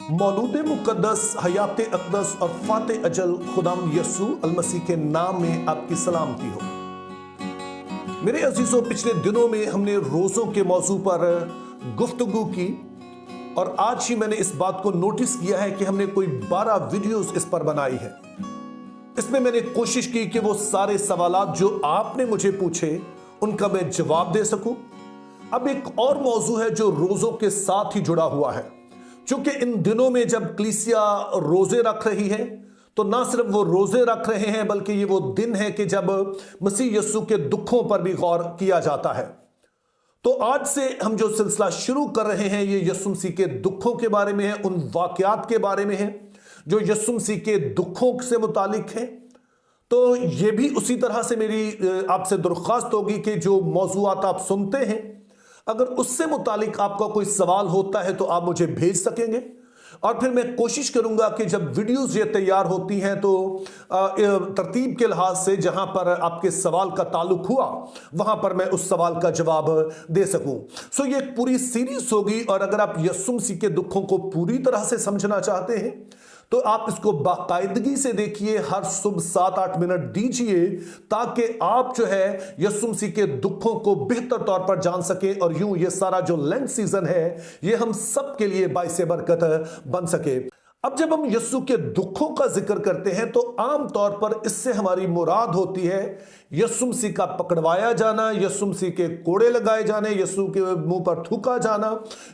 मौलूद मुक़द्दस हयात अक़दस और फ़ाते अजल खुदाम यसू अलमसीह के नाम में आपकी सलामती हो। मेरे अजीज़ों, पिछले दिनों में हमने रोज़ों के मौजू पर गुफ्तगू की और आज ही मैंने इस बात को नोटिस किया है कि हमने कोई 12 वीडियोस इस पर बनाई है। इसमें मैंने कोशिश की कि वो सारे सवालात जो आपने मुझे पूछे उनका मैं जवाब दे सकूं। अब एक और मौजू है जो रोज़ों के साथ ही जुड़ा हुआ है, क्योंकि इन दिनों में जब कलीसिया रोजे रख रही है तो ना सिर्फ वो रोजे रख रहे हैं बल्कि ये वो दिन है कि जब मसीह यस्सु के दुखों पर भी गौर किया जाता है। तो आज से हम जो सिलसिला शुरू कर रहे हैं ये यस्सु मसीह के दुखों के बारे में है, उन वाकयात के बारे में है जो यस्सु मसीह के दुखों से मुतालिक है। तो ये भी उसी तरह से मेरी आपसे दरख्वास्त होगी कि जो मौज़ूआत आप सुनते हैं अगर उससे मुतालिक आपका कोई सवाल होता है तो आप मुझे भेज सकेंगे और फिर मैं कोशिश करूंगा कि जब वीडियोस ये तैयार होती हैं तो तरतीब के लिहाज से जहां पर आपके सवाल का ताल्लुक हुआ वहां पर मैं उस सवाल का जवाब दे सकूं। सो ये एक पूरी सीरीज होगी और अगर आप यस्सु मसीह के दुखों को पूरी तरह से समझना चाहते हैं तो आप इसको बाकायदगी से देखिए, हर सुबह 7-8 मिनट दीजिए ताकि आप जो है यस्सु मसीह के दुखों को बेहतर तौर पर जान सके और यूं ये सारा जो लेंट सीजन है ये हम सब के लिए बाइसे बरकत बन सके। अब जब हम यस्सु के दुखों का जिक्र करते हैं तो आम तौर पर इससे हमारी मुराद होती है यस्सु मसीह का पकड़वाया जाना, यस्सु मसीह के कोड़े लगाए जाने, यस्सु के मुंह पर थूका जाना,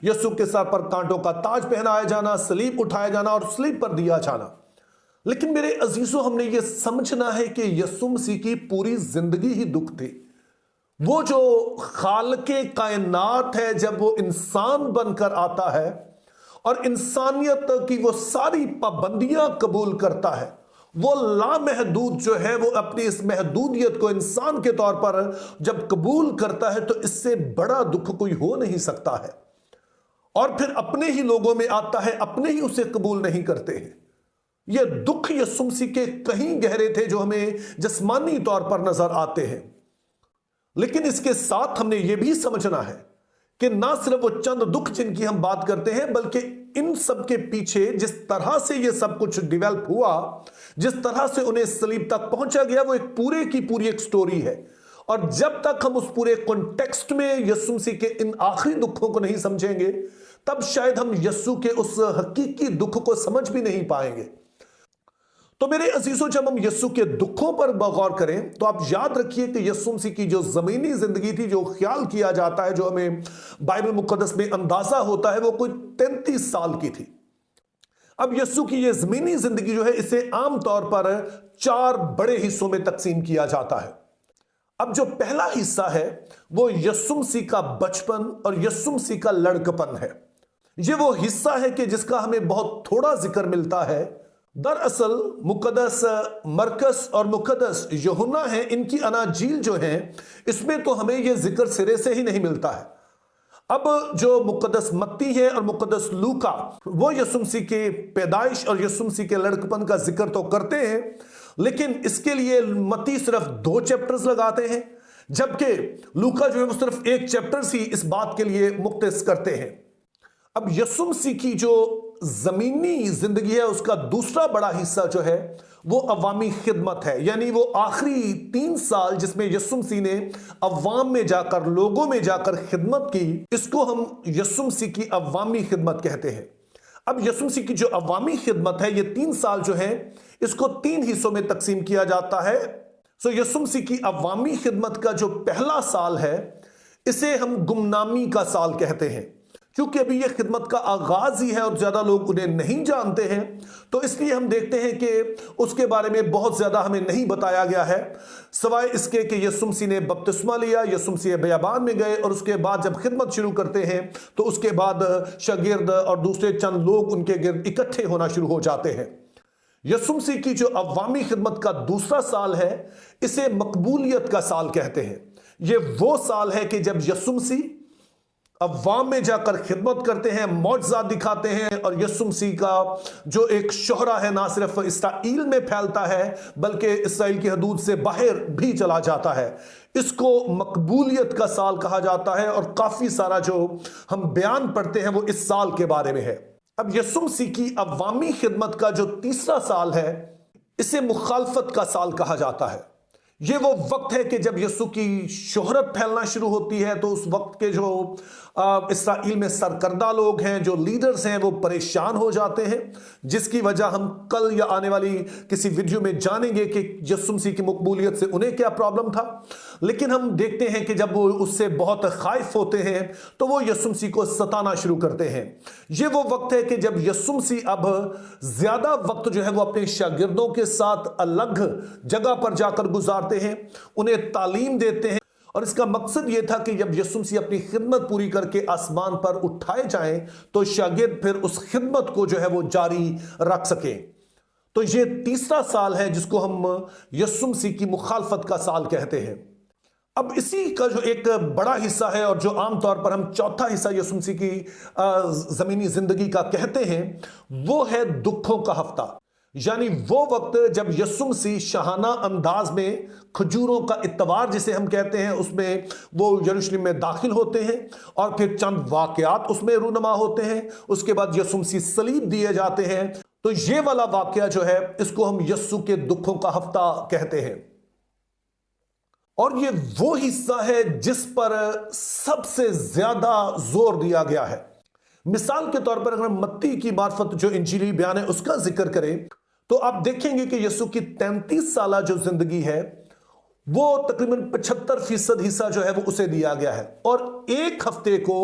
यस्सु के सर पर कांटों का ताज पहनाया जाना, सलीब उठाया जाना और सलीब पर दिया जाना। लेकिन मेरे अजीजों, हमने ये समझना है कि यस्सु मसीह की पूरी जिंदगी ही दुख थी। वो जो खालके कायनात है जब वो इंसान बनकर आता है और इंसानियत की वो सारी पाबंदियां कबूल करता है, वो लामहदूद जो है वो अपनी इस महदूदियत को इंसान के तौर पर जब कबूल करता है तो इससे बड़ा दुख कोई हो नहीं सकता है। और फिर अपने ही लोगों में आता है, अपने ही उसे कबूल नहीं करते हैं। ये दुख यस्सु मसीह के कहीं गहरे थे जो हमें जिस्मानी तौर पर नजर आते हैं। लेकिन इसके साथ हमने ये भी समझना है कि ना सिर्फ वो चंद दुख जिनकी हम बात करते हैं बल्कि इन सब के पीछे जिस तरह से ये सब कुछ डेवलप हुआ, जिस तरह से उन्हें सलीब तक पहुंचा गया, वो एक पूरे की पूरी एक स्टोरी है। और जब तक हम उस पूरे कॉन्टेक्स्ट में यस्सु मसीह के इन आखिरी दुखों को नहीं समझेंगे तब शायद हम यस्सु के उस हकीकी दुख को समझ भी नहीं पाएंगे। तो मेरे अजीजों, जब हम यस्सु के दुखों पर गौर करें तो आप याद रखिए कि यस्सु मसीह की जो जमीनी जिंदगी थी, जो ख्याल किया जाता है, जो हमें बाइबल मुकद्दस में अंदाजा होता है, वो कोई 33 साल की थी। अब यस्सु की ये जमीनी जिंदगी जो है इसे आमतौर पर 4 बड़े हिस्सों में तकसीम किया जाता है। अब जो पहला हिस्सा है वो यस्सु मसीह का बचपन और यस्सु मसीह का लड़कपन है। ये वो हिस्सा है कि जिसका हमें बहुत थोड़ा जिक्र मिलता है। दरअसल मुकद्दस मरकस और मुकद्दस यूहन्ना है, इनकी अनाजील जो है इसमें तो हमें यह जिक्र सिरे से ही नहीं मिलता है। अब जो मुकद्दस मत्ती है और मुकद्दस लूका वो यस्सु मसीह के पैदाइश और यस्सु मसीह के लड़कपन का जिक्र तो करते हैं, लेकिन इसके लिए मत्ती सिर्फ 2 चैप्टर्स लगाते हैं जबकि लूका जो है वो सिर्फ 1 चैप्टर ही इस बात के लिए मुख्तस करते हैं। अब यस्सु मसीह की जो जमीनी जिंदगी है उसका दूसरा बड़ा हिस्सा जो है वो अवामी खिदमत है, यानी वो आखिरी 3 साल जिसमें यस्सु मसीह ने अवाम में जाकर, लोगों में जाकर खिदमत की, इसको हम यस्सु मसीह की अवामी खिदमत कहते हैं। अब यस्सु मसीह की जो अवामी खिदमत है ये 3 साल जो है इसको 3 हिस्सों में तकसीम किया जाता है। सो यस्सु मसीह की अवामी खिदमत का जो पहला साल है इसे हम गुमनामी का साल कहते हैं, क्योंकि अभी यह खिदमत का आगाज ही है और ज्यादा लोग उन्हें नहीं जानते हैं, तो इसलिए हम देखते हैं कि उसके बारे में बहुत ज्यादा हमें नहीं बताया गया है, सवाए इसके कि यस्सु मसीह ने बपतिस्मा लिया, यस्सु मसीह बियाबान में गए और उसके बाद जब खिदमत शुरू करते हैं तो उसके बाद शागिर्द और दूसरे चंद लोग उनके गिर्द इकट्ठे होना शुरू हो जाते हैं। यस्सु मसीह की जो अवामी खिदमत का दूसरा साल है इसे मकबूलियत का साल कहते हैं। यह वो साल है कि जब यस्सु मसीह अवाम में जाकर खिदमत करते हैं, मौजज़ात दिखाते हैं और यस्सु मसीह का जो एक शोहरा है ना सिर्फ इसराइल में फैलता है बल्कि इसराइल की हदूद से बाहर भी चला जाता है। इसको मकबूलियत का साल कहा जाता है और काफी सारा जो हम बयान पढ़ते हैं वो इस साल के बारे में है। अब यीशु मसीह की अवामी खिदमत का जो तीसरा साल है, इसे मुखालफत का साल कहा जाता है। ये वो वक्त है कि जब यीशु की शोहरत फैलना शुरू होती है, तो उस वक्त के जो इस्राएल में सरकर्दा लोग हैं, जो लीडर्स हैं, वो परेशान हो जाते हैं, जिसकी वजह हम कल या आने वाली किसी वीडियो में जानेंगे कि यीशु मसीह की मकबूलियत से उन्हें क्या प्रॉब्लम था। लेकिन हम देखते हैं कि जब वो उससे बहुत खौफ होते हैं तो वो यीशु मसीह को सताना शुरू करते हैं। ये वो वक्त है कि जब यीशु मसीह अब ज्यादा वक्त जो है वो अपने शागिर्दों के साथ अलग जगह पर जाकर गुजारते हैं, उन्हें तालीम देते हैं। और इसका मकसद यह था कि जब यीशु मसीह अपनी खिदमत पूरी करके आसमान पर उठाए जाएं, तो शागिर्द फिर उस खिदमत को जो है वो जारी रख सकें। तो ये तीसरा साल है जिसको हम यीशु मसीह की मुखालफत का साल कहते हैं। अब इसी का जो एक बड़ा हिस्सा है और जो आमतौर पर हम चौथा हिस्सा यीशु मसीह की जमीनी जिंदगी का कहते हैं, वो है दुखों का हफ्ता। यानी वो वक्त जब यीशु मसीह शाहाना अंदाज में खजूरों का इतवार जिसे हम कहते हैं, उसमें वो यरूशलेम में दाखिल होते हैं और फिर चंद वाकयात उसमें रूनुमा होते हैं। उसके बाद यीशु मसीह सलीब दिए जाते हैं। तो ये वाला वाकया जो है, इसको हम यीशु के दुखों का हफ्ता कहते हैं। और ये वो हिस्सा है जिस पर सबसे ज्यादा जोर दिया गया है। मिसाल के तौर पर अगर हम मत्ती की मार्फत जो इंजीली बयान है उसका जिक्र करें, तो आप देखेंगे कि यीशु की 33 साल जो जिंदगी है, वो तकरीबन 75% हिस्सा जो है वो उसे दिया गया है। और एक हफ्ते को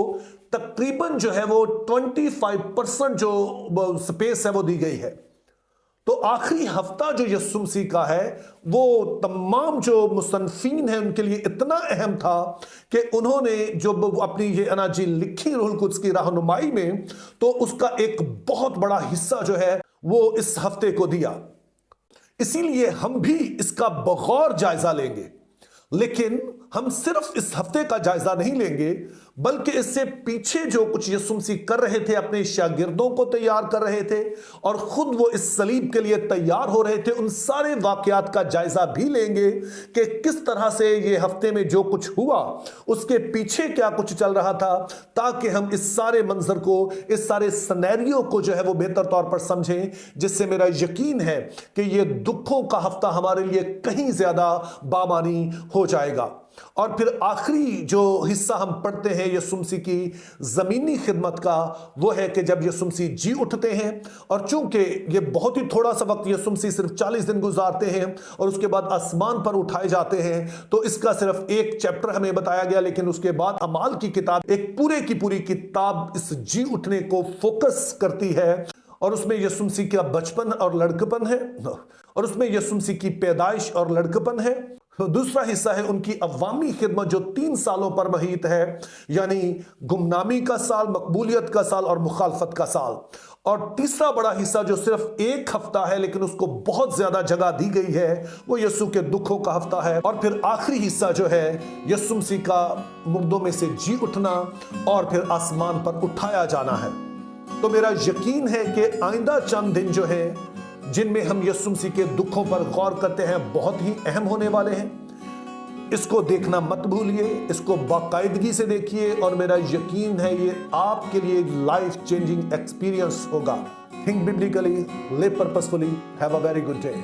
तकरीबन जो है वो 25% जो स्पेस है वो दी गई है। तो आखिरी हफ्ता जो यीशु मसीह का है, वो तमाम जो मुसन्निफीन हैं उनके लिए इतना अहम था कि उन्होंने जो अपनी ये अनाजील लिखी रूहुल कुद्स की रहनुमाई में, तो उसका एक बहुत बड़ा हिस्सा जो है वो इस हफ्ते को दिया। इसीलिए हम भी इसका बगौर जायजा लेंगे, लेकिन हम सिर्फ इस हफ्ते का जायजा नहीं लेंगे, बल्कि इससे पीछे जो कुछ यीशु मसीह कर रहे थे, अपने शागिर्दों को तैयार कर रहे थे और खुद वो इस सलीब के लिए तैयार हो रहे थे, उन सारे वाकयात का जायजा भी लेंगे कि किस तरह से ये हफ्ते में जो कुछ हुआ उसके पीछे क्या कुछ चल रहा था, ताकि हम इस सारे मंजर को, इस सारे सिनेरियो को जो है वो बेहतर तौर पर समझें, जिससे मेरा यकीन है कि ये दुखों का हफ्ता हमारे लिए कहीं ज्यादा बामानी हो जाएगा। और फिर आखिरी जो हिस्सा हम पढ़ते हैं यीशु मसीह की जमीनी खिदमत का, वो है कि जब यीशु मसीह जी उठते हैं। और चूंकि ये बहुत ही थोड़ा सा वक्त यीशु मसीह सिर्फ 40 दिन गुजारते हैं और उसके बाद आसमान पर उठाए जाते हैं, तो इसका सिर्फ एक चैप्टर हमें बताया गया। लेकिन उसके बाद अमाल की किताब, एक पूरे की पूरी किताब इस जी उठने को फोकस करती है। और उसमें यीशु मसीह का बचपन और लड़कपन है, और उसमें यीशु मसीह की पैदाइश और लड़कपन है। दूसरा हिस्सा है उनकी अवामी खिदमत जो 3 सालों पर महित है, यानी गुमनामी का साल, मकबूलियत का साल और मुखालफत का साल। और तीसरा बड़ा हिस्सा जो सिर्फ एक हफ्ता है लेकिन उसको बहुत ज्यादा जगह दी गई है, वो यीशु के दुखों का हफ्ता है। और फिर आखिरी हिस्सा जो है यीशु मसीह का मुर्दों में से जी उठना और फिर आसमान पर उठाया जाना है। तो मेरा यकीन है कि आइंदा चंद दिन जो है, जिनमें हम यीशु मसीह के दुखों पर गौर करते हैं, बहुत ही अहम होने वाले हैं। इसको देखना मत भूलिए, इसको बाकायदगी से देखिए, और मेरा यकीन है ये आपके लिए लाइफ चेंजिंग एक्सपीरियंस होगा। Think biblically, live purposefully, have a very good day.